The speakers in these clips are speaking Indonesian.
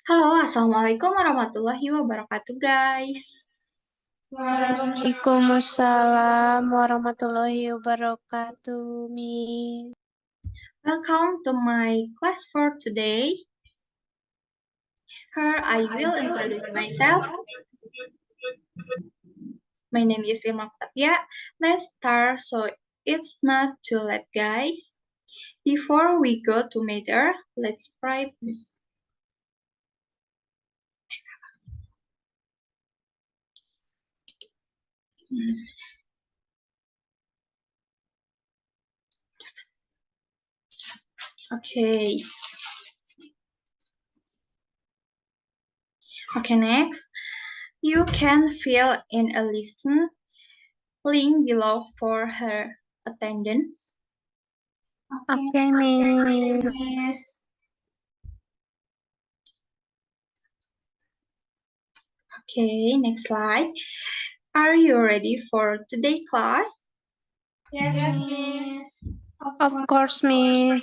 Halo, Assalamualaikum warahmatullahi wabarakatuh, guys. Waalaikumsalam warahmatullahi wabarakatuh, Mi. Welcome to my class for today. Here I will introduce myself. My name is Ilma Octavia. Let's start so it's not too late, guys. Before we go to matter, let's pray first. Okay. Okay, next. You can fill in a listen link below for her attendance. Oke, Mi. Yes. Okay, next slide. Are you ready for today's class? Yes, Miss. Of course, Mi.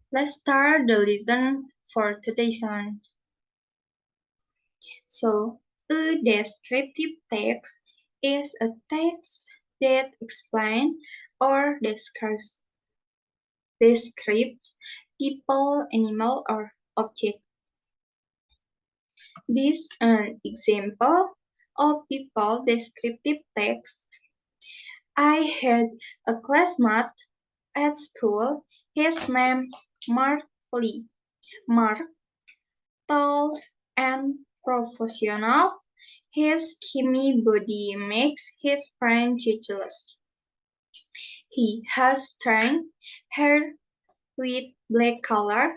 Let's start the lesson for today's one. So, a descriptive text is a text that explains or describes people, animal, or object. This is an example of people descriptive text. I had a classmate at school. His name's Mark Lee. Mark, tall and professional, his skinny body makes his friend jealous. He has straight hair with black color.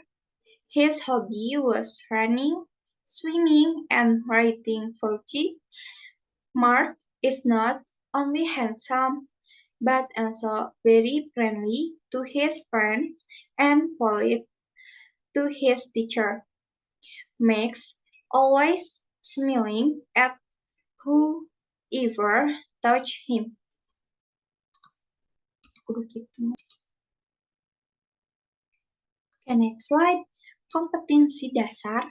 His hobby was running, swimming, and riding forty. Mark is not only handsome, but also very friendly to his friends and polite to his teacher. Max always smiling at whoever touch him. Oke, next slide. Kompetensi dasar,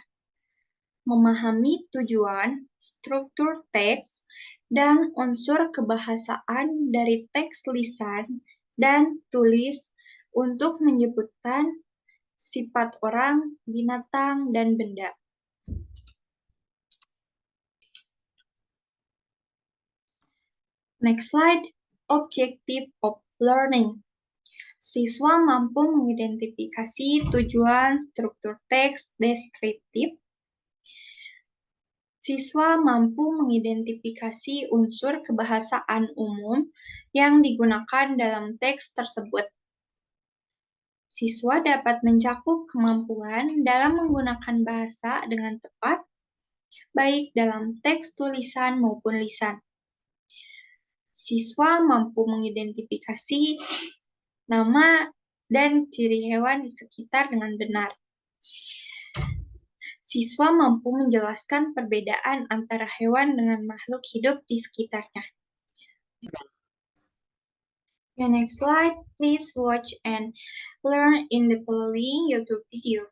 memahami tujuan, struktur teks, dan unsur kebahasaan dari teks lisan dan tulis untuk menyebutkan sifat orang, binatang, dan benda. Next slide, objective of learning. Siswa mampu mengidentifikasi tujuan struktur teks deskriptif. Siswa mampu mengidentifikasi unsur kebahasaan umum yang digunakan dalam teks tersebut. Siswa dapat mencakup kemampuan dalam menggunakan bahasa dengan tepat, baik dalam teks tulisan maupun lisan. Siswa mampu mengidentifikasi nama dan ciri hewan di sekitar dengan benar. Siswa mampu menjelaskan perbedaan antara hewan dengan makhluk hidup di sekitarnya. The next slide, please watch and learn in the following YouTube video.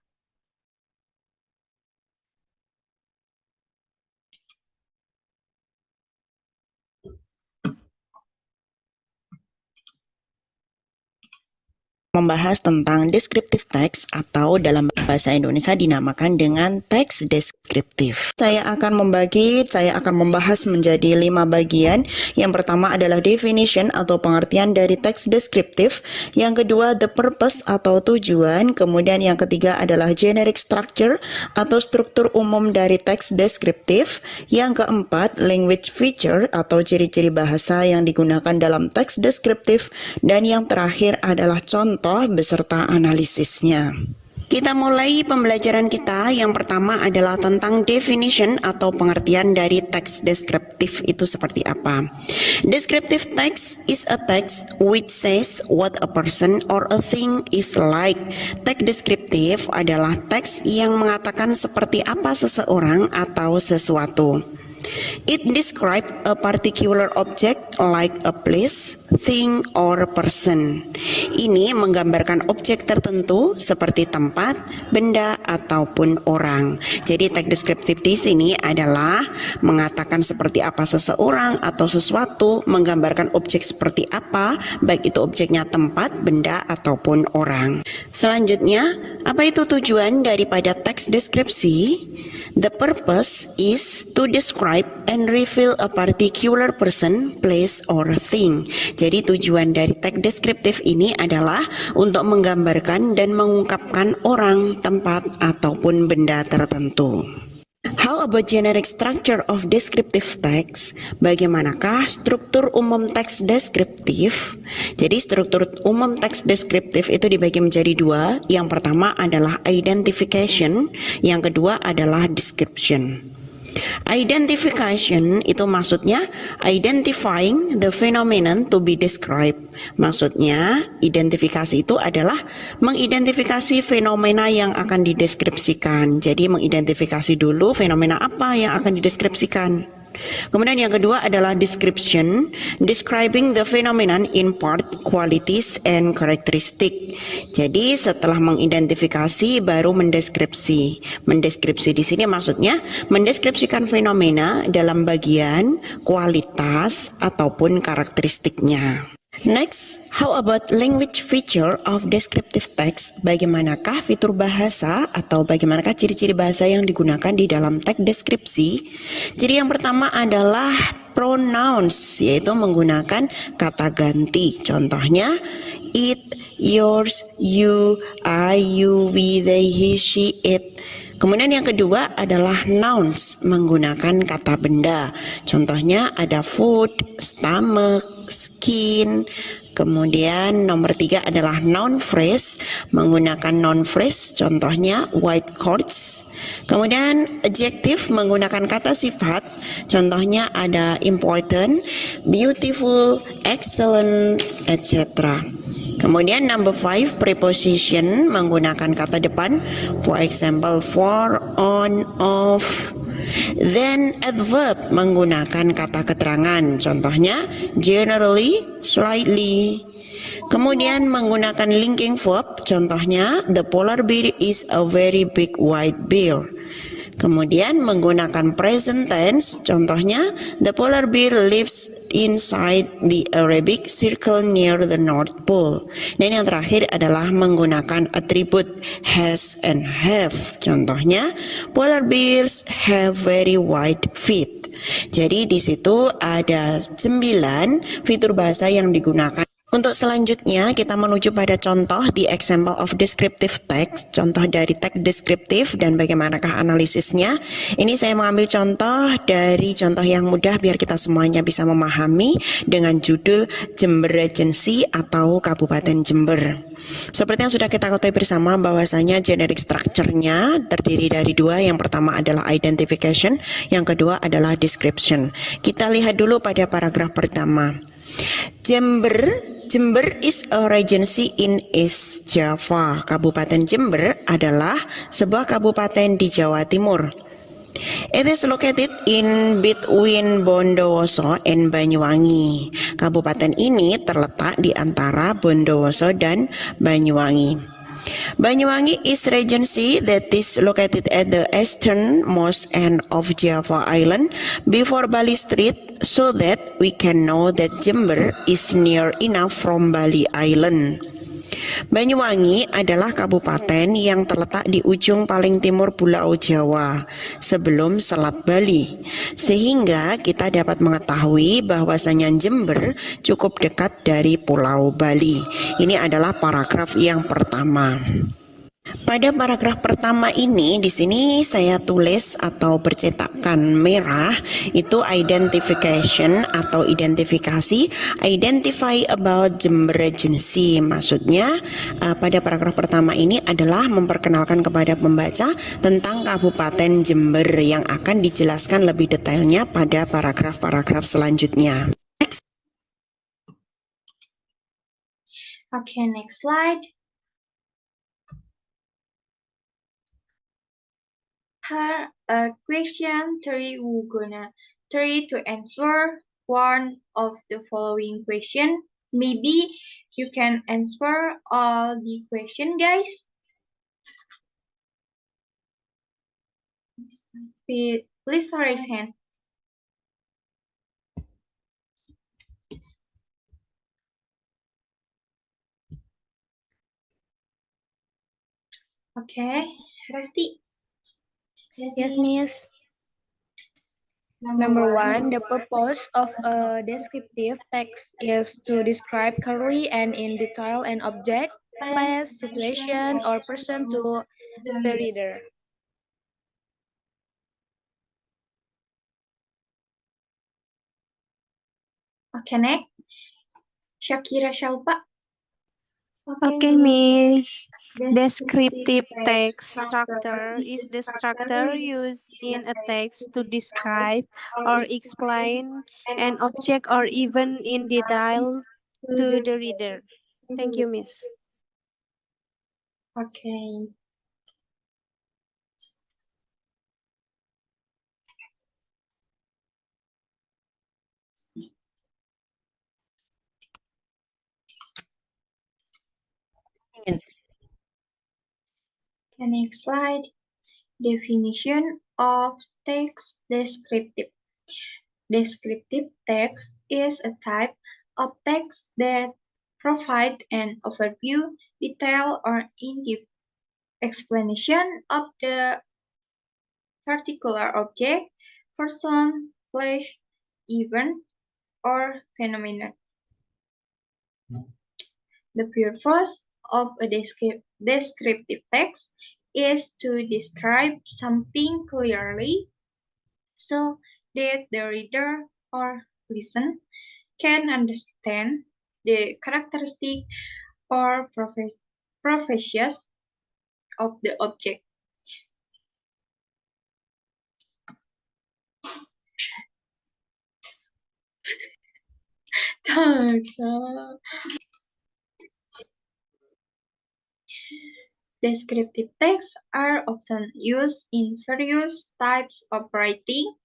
Membahas tentang descriptive text atau dalam bahasa Indonesia dinamakan dengan teks deskriptif. Saya akan membahas menjadi 5 bagian. Yang pertama adalah definition atau pengertian dari teks deskriptif. Yang kedua the purpose atau tujuan. Kemudian yang ketiga adalah generic structure atau struktur umum dari teks deskriptif. Yang keempat language feature atau ciri-ciri bahasa yang digunakan dalam teks deskriptif. Dan yang terakhir adalah contoh beserta analisisnya. Kita mulai pembelajaran kita. Yang pertama adalah tentang definition atau pengertian dari teks deskriptif itu seperti apa. Descriptive text is a text which says what a person or a thing is like. Teks deskriptif adalah teks yang mengatakan seperti apa seseorang atau sesuatu. It describes a particular object like a place, thing, or person. Ini menggambarkan objek tertentu seperti tempat, benda, ataupun orang. Jadi teks deskriptif di sini adalah mengatakan seperti apa seseorang atau sesuatu, menggambarkan objek seperti apa, baik itu objeknya tempat, benda, ataupun orang. Selanjutnya, apa itu tujuan daripada teks deskripsi? The purpose is to describe and reveal a particular person, place, or thing. Jadi tujuan dari teks deskriptif ini adalah untuk menggambarkan dan mengungkapkan orang, tempat, ataupun benda tertentu. How about generic structure of descriptive text? Bagaimanakah struktur umum teks deskriptif? Jadi struktur umum teks deskriptif itu dibagi menjadi dua. Yang pertama adalah identification, yang kedua adalah description. Identification itu maksudnya identifying the phenomenon to be described. Maksudnya identifikasi itu adalah mengidentifikasi fenomena yang akan dideskripsikan. Jadi mengidentifikasi dulu fenomena apa yang akan dideskripsikan. Kemudian yang kedua adalah description, describing the phenomenon in part, qualities, and characteristic. Jadi setelah mengidentifikasi baru mendeskripsi. Mendeskripsi di sini maksudnya mendeskripsikan fenomena dalam bagian kualitas ataupun karakteristiknya. Next, how about language feature of descriptive text? Bagaimanakah fitur bahasa atau bagaimanakah ciri-ciri bahasa yang digunakan di dalam teks deskripsi? Jadi yang pertama adalah pronouns, yaitu menggunakan kata ganti. Contohnya, it, yours, you, I, you, we, they, he, she, it. Kemudian yang kedua adalah nouns, menggunakan kata benda. Contohnya ada food, stomach, skin. Kemudian nomor 3 adalah noun phrase, menggunakan noun phrase. Contohnya white coats. Kemudian adjective, menggunakan kata sifat. Contohnya ada important, beautiful, excellent, etc. Kemudian number 5, preposition, menggunakan kata depan. For example, for, on, of. Then adverb, menggunakan kata keterangan. Contohnya generally, slightly. Kemudian menggunakan linking verb. Contohnya the polar bear is a very big white bear. Kemudian menggunakan present tense, contohnya the polar bear lives inside the Arctic Circle near the North Pole. Dan yang terakhir adalah menggunakan atribut has and have. Contohnya polar bears have very white feet. Jadi di situ ada 9 fitur bahasa yang digunakan. Untuk selanjutnya kita menuju pada contoh di example of descriptive text, contoh dari teks deskriptif dan bagaimanakah analisisnya. Ini saya mengambil contoh dari contoh yang mudah biar kita semuanya bisa memahami dengan judul Jember Regency atau Kabupaten Jember. Seperti yang sudah kita ketahui bersama bahwasanya generic structure-nya terdiri dari 2. Yang pertama adalah identification, yang kedua adalah description. Kita lihat dulu pada paragraf pertama. Jember is a regency in East Java. Kabupaten Jember adalah sebuah kabupaten di Jawa Timur. It is located in between Bondowoso and Banyuwangi. Kabupaten ini terletak di antara Bondowoso dan Banyuwangi. Banyuwangi is regency that is located at the easternmost end of Java Island before Bali Strait, so that we can know that Jember is near enough from Bali Island. Banyuwangi adalah kabupaten yang terletak di ujung paling timur Pulau Jawa sebelum Selat Bali, sehingga kita dapat mengetahui bahwasanya Jember cukup dekat dari Pulau Bali. Ini adalah paragraf yang pertama. Pada paragraf pertama ini di sini saya tulis atau bercetakan merah itu identification atau identifikasi, identify about Jember Regency. Maksudnya pada paragraf pertama ini adalah memperkenalkan kepada pembaca tentang Kabupaten Jember yang akan dijelaskan lebih detailnya pada paragraf-paragraf selanjutnya. Okay, next slide. Question 3, we're gonna Try to answer one of the following question. Maybe you can answer all the question, guys. Please raise hand. Okay, Resti. Yes, Miss. Number one, the purpose of a descriptive text is to describe clearly and in detail an object, place, situation, or person to the reader. Okay, next. Shakira Shaupa. Okay, Miss. Descriptive text structure is the structure used in a text to describe or explain an object or even in detail to the reader. Thank you, Miss. Okay. Okay, next slide. Definition of text descriptive. Descriptive text is a type of text that provides an overview, detail, or in-depth explanation of the particular object, person, place, event, or phenomenon. The purpose of a descriptive text is to describe something clearly so that the reader or listener can understand the characteristic or properties of the object. Descriptive texts are often used in various types of writing,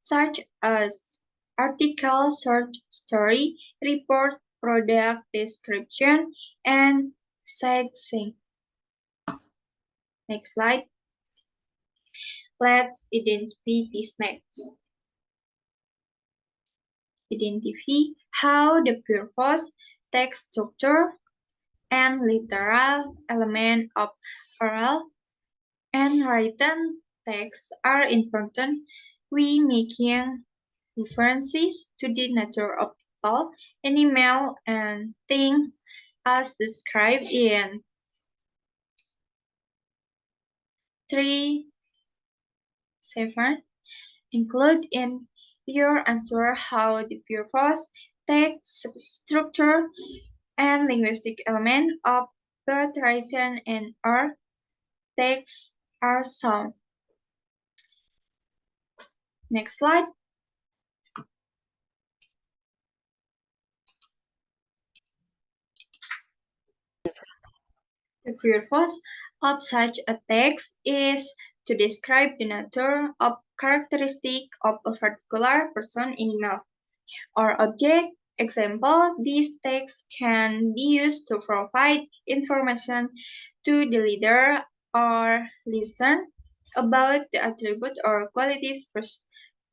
such as article, short story, report, product description, and sightseeing. Next slide. Let's identify these next. Identify how the purpose, text structure, and literal element of oral and written texts are important when making references to the nature of people, animal, and things as described in 3.7. Include in your answer how the purpose, text structure, and linguistic element of both written and oral text are sound. Next slide. The purpose of such a text is to describe the nature of characteristic of a particular person, animal, or object. Example, these texts can be used to provide information to the reader or listener about the attributes or qualities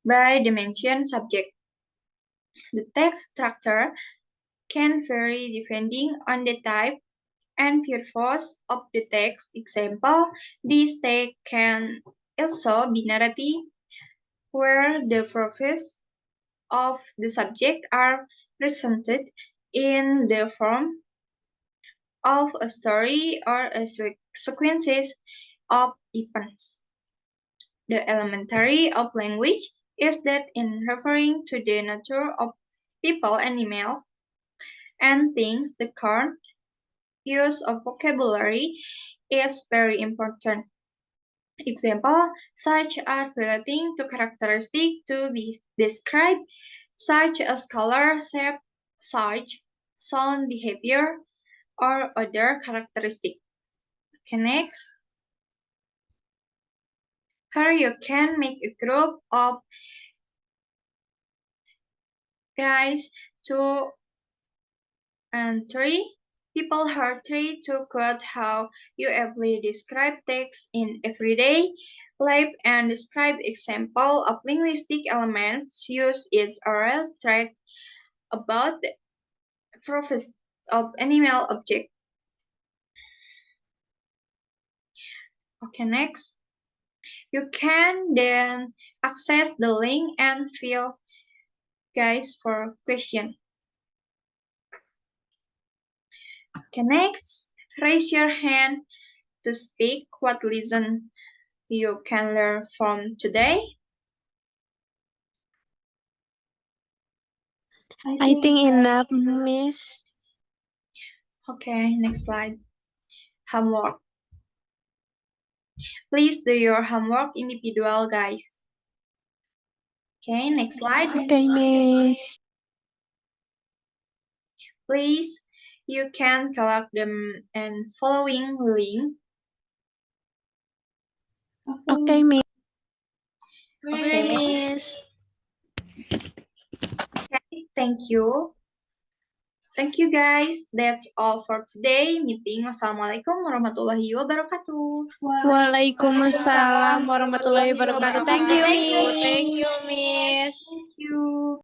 by the mentioned subject. The text structure can vary depending on the type and purpose of the text. Example, this text can also be narrative, where the purpose of the subject are presented in the form of a story or a sequences of events. The elementary of language is that in referring to the nature of people, animals, and things, the current use of vocabulary is very important. Example, such as relating to characteristics to be described, such as color, shape, size, sound, behavior, or other characteristics. Okay, next. Here you can make a group of guys, 2 and 3. People heard 3 to quote how you aptly describe text in everyday life and describe example of linguistic elements used is oral track about the purpose of animal object. Okay, next. You can then access the link and fill guys for question. Okay, next, raise your hand to speak what lesson you can learn from today. I think enough, Miss. Okay, next slide. Homework. Please do your homework individual, guys. Okay, next slide. Okay, Miss. Please, you can collect them and following link. Okay, Miss. Okay. Miss. Okay, thank you. Thank you guys. That's all for today meeting. Wassalamualaikum warahmatullahi wabarakatuh. Waalaikumsalam warahmatullahi wabarakatuh. Thank you, Miss. Thank you, Miss.